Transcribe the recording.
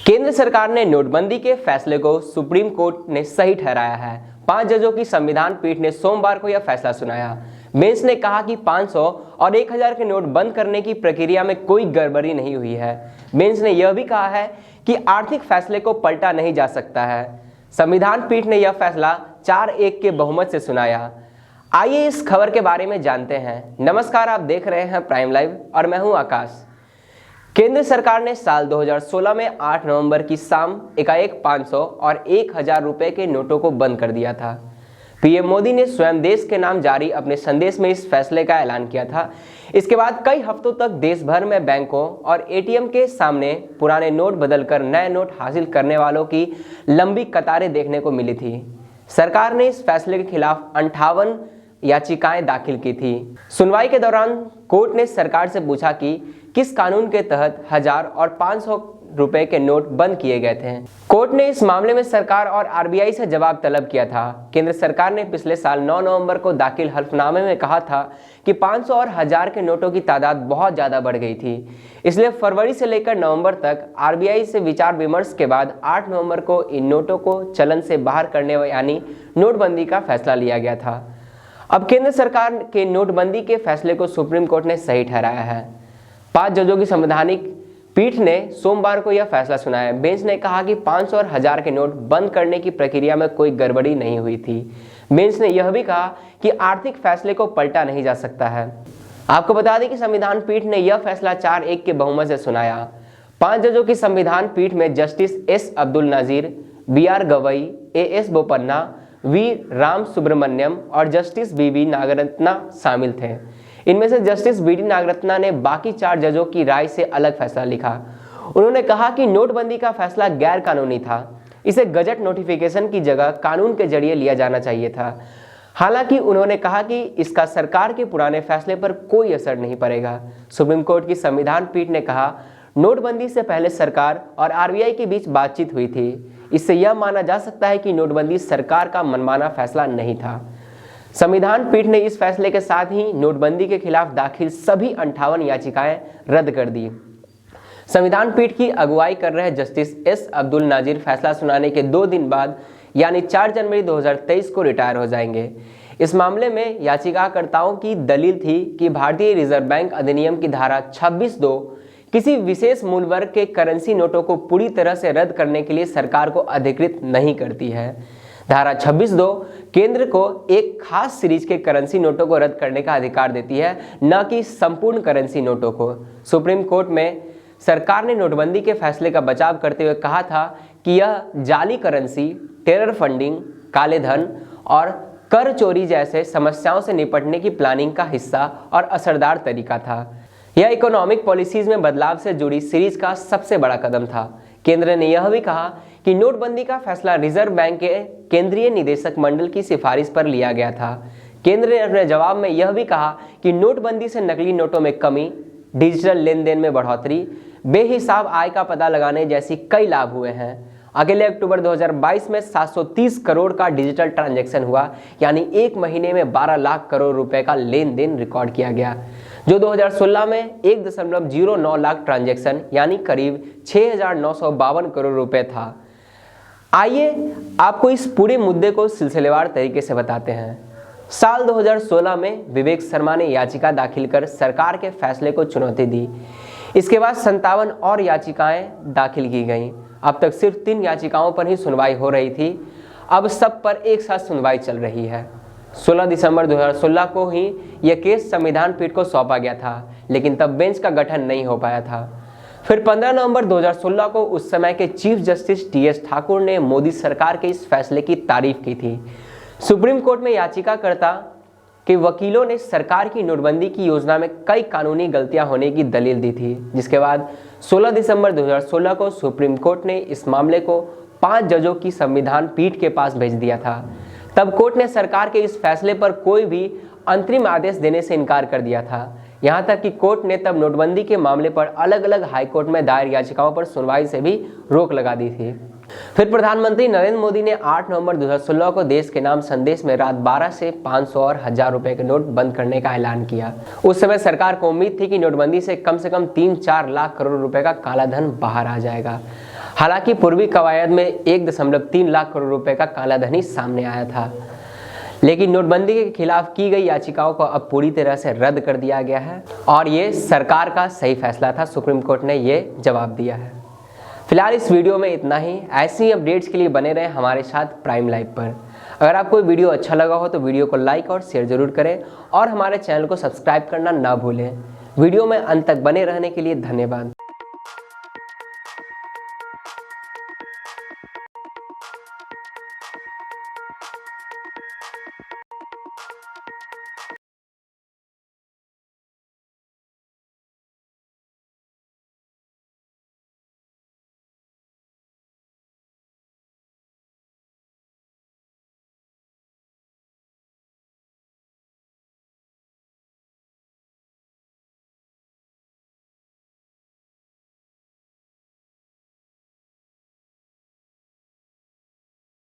केंद्र सरकार ने नोटबंदी के फैसले को सुप्रीम कोर्ट ने सही ठहराया है। 5 जजों की संविधान पीठ ने सोमवार को यह फैसला सुनाया। बेंच ने कहा कि 500 और 1000 के नोट बंद करने की प्रक्रिया में कोई गड़बड़ी नहीं हुई है। बेंच ने यह भी कहा है कि आर्थिक फैसले को पलटा नहीं जा सकता है। संविधान पीठ ने यह फैसला 4-1 के बहुमत से सुनाया। आइए इस खबर के बारे में जानते हैं। नमस्कार, आप देख रहे हैं प्राइम लाइव और मैं हूं आकाश। केंद्र सरकार ने साल 2016 में 8 नवंबर की शाम एकाएक 500 और 1000 रुपए के नोटों को बंद कर दिया था। पीएम मोदी ने स्वयं देश के नाम जारी अपने संदेश में इस फैसले का ऐलान किया था। इसके बाद कई हफ्तों तक देश भर में बैंकों और एटीएम के सामने पुराने नोट बदलकर नए नोट हासिल करने वालों की लंबी कतारें देखने को मिली थी। सरकार ने इस फैसले के खिलाफ 58 याचिकाएं दाखिल की थी। सुनवाई के दौरान कोर्ट ने सरकार से पूछा कि किस कानून के तहत 1000 और 500 रुपए के नोट बंद किए गए थे। कोर्ट ने इस मामले में सरकार और आरबीआई से जवाब तलब किया था। केंद्र सरकार ने पिछले साल 9 नवंबर को दाखिल हल्फनामे में कहा था कि 500 और 1000 के नोटों की तादाद बहुत ज़्यादा बढ़ गई थी, इसलिए फरवरी से लेकर नवंबर तक आरबीआई से विचार विमर्श के बाद 8 नवंबर को इन नोटों को चलन से बाहर करने यानी नोटबंदी का फैसला लिया गया था। अब केंद्र सरकार के नोटबंदी के फैसले को सुप्रीम कोर्ट ने सही ठहराया है। 5 जजों की संवैधानिक पीठ ने सोमवार को यह फैसला सुनाया। बेंच ने कहा कि 500 और 1000 के नोट बंद करने की प्रक्रिया में कोई गड़बड़ी नहीं हुई थी। बेंच ने यह भी कहा कि आर्थिक फैसले को पलटा नहीं जा सकता है। आपको बता दें कि संविधान पीठ ने यह फैसला 4-1 के बहुमत से सुनाया। 5 जजों की संविधान पीठ में justice S Abdul Nazeer, B R. Gavai, A S. Bopanna, V. Ramasubramanian और जस्टिस बी.वी. नागरत्ना शामिल थे। इनमें से जस्टिस बी.डी. नागरत्ना ने बाकी 4 जजों की राय से अलग फैसला लिखा। उन्होंने कहा कि नोटबंदी का फैसला गैर कानूनी था। इसे गजट नोटिफिकेशन की जगह कानून के जरिए लिया जाना चाहिए था। हालांकि उन्होंने कहा कि इसका सरकार के पुराने फैसले पर कोई असर नहीं पड़ेगा। सुप्रीम कोर्ट की संविधान पीठ ने कहा, नोटबंदी से पहले सरकार और आरबीआई के बीच बातचीत हुई थी। इससे यह माना जा सकता है कि नोटबंदी सरकार का मनमाना फैसला नहीं था। संविधान पीठ ने इस फैसले के साथ ही नोटबंदी के खिलाफ दाखिल सभी 58 याचिकाएं रद्द कर दी। संविधान पीठ की अगुवाई कर रहे जस्टिस एस अब्दुल नाजीर फैसला सुनाने के 2 दिन बाद यानी 4 जनवरी 2023 को रिटायर हो जाएंगे। इस मामले में याचिकाकर्ताओं की दलील थी कि भारतीय रिजर्व बैंक अधिनियम की धारा 26(2) किसी विशेष मूल्य वर्ग के करेंसी नोटों को पूरी तरह से रद्द करने के लिए सरकार को अधिकृत नहीं करती है। धारा 26(2) केंद्र को एक खास सीरीज के करेंसी नोटों को रद्द करने का अधिकार देती है, न कि संपूर्ण करेंसी नोटों को। सुप्रीम कोर्ट में सरकार ने नोटबंदी के फैसले का बचाव करते हुए कहा था कि यह जाली करेंसी, टेरर फंडिंग, काले धन और कर चोरी जैसे समस्याओं से निपटने की प्लानिंग का हिस्सा और असरदार तरीका था। यह इकोनॉमिक पॉलिसीज में बदलाव से जुड़ी सीरीज का सबसे बड़ा कदम था। केंद्र ने यह भी कहा कि नोटबंदी का फैसला रिजर्व बैंक के केंद्रीय निदेशक मंडल की सिफारिश पर लिया गया था। केंद्र ने अपने जवाब में यह भी कहा कि नोटबंदी से नकली नोटों में कमी, डिजिटल लेन देन में बढ़ोतरी, बेहिसाब आय का पता लगाने जैसी कई लाभ हुए हैं। अकेले अक्टूबर 2022 में 730 करोड़ का डिजिटल ट्रांजैक्शन हुआ, यानी एक महीने में 12 लाख करोड़ रुपए का लेन देन रिकॉर्ड किया गया, जो 2016 में 1.09 लाख ट्रांजैक्शन यानी करीब 6,952 करोड़ रुपए था। आइए आपको इस पूरे मुद्दे को सिलसिलेवार तरीके से बताते हैं। साल 2016 में विवेक शर्मा ने याचिका दाखिल कर सरकार के फैसले को चुनौती दी। इसके बाद 57 और याचिकाएं दाखिल की गईं। अब तक सिर्फ 3 याचिकाओं पर ही सुनवाई हो रही थी। अब सब पर एक साथ सुनवाई चल रही है। 16 दिसंबर 2016 को ही यह केस संविधान पीठ को सौंपा गया था, लेकिन तब बेंच का गठन नहीं हो पाया था। फिर 15 नवंबर 2016 को उस समय के चीफ जस्टिस टी.एस. ठाकुर ने मोदी सरकार के इस फैसले की तारीफ की थी। सुप्रीम कोर्ट में याचिकाकर्ता के वकीलों ने सरकार की नोटबंदी की योजना में कई कानूनी गलतियां होने की दलील दी थी, जिसके बाद 16 दिसंबर 2016 को सुप्रीम कोर्ट ने इस मामले को 5 जजों की संविधान पीठ के पास भेज दिया था। तब कोर्ट ने सरकार के इस फैसले पर कोई भी अंतरिम आदेश देने से इनकार कर दिया था। यहां तक कि कोर्ट ने तब नोटबंदी के मामले पर अलग अलग हाईकोर्ट में दायर याचिकाओं पर सुनवाई से भी रोक लगा दी थी। फिर प्रधानमंत्री नरेंद्र मोदी ने 8 नवंबर 2016 को देश के नाम संदेश में रात 12 से 500 और 1000 रुपए के नोट बंद करने का ऐलान किया। उस समय सरकार को उम्मीद थी कि नोटबंदी से कम 3-4 लाख करोड़ रुपए का काला धन बाहर आ जाएगा। हालांकि पूर्वी कवायद में 1.3 लाख करोड़ रुपए का कालाधन सामने आया था, लेकिन नोटबंदी के खिलाफ की गई याचिकाओं को अब पूरी तरह से रद्द कर दिया गया है और ये सरकार का सही फैसला था। सुप्रीम कोर्ट ने ये जवाब दिया है। फिलहाल इस वीडियो में इतना ही। ऐसी अपडेट्स के लिए बने रहें हमारे साथ प्राइम लाइव पर। अगर आपको वीडियो अच्छा लगा हो तो वीडियो को लाइक और शेयर जरूर करें और हमारे चैनल को सब्सक्राइब करना ना भूलें। वीडियो में अंत तक बने रहने के लिए धन्यवाद।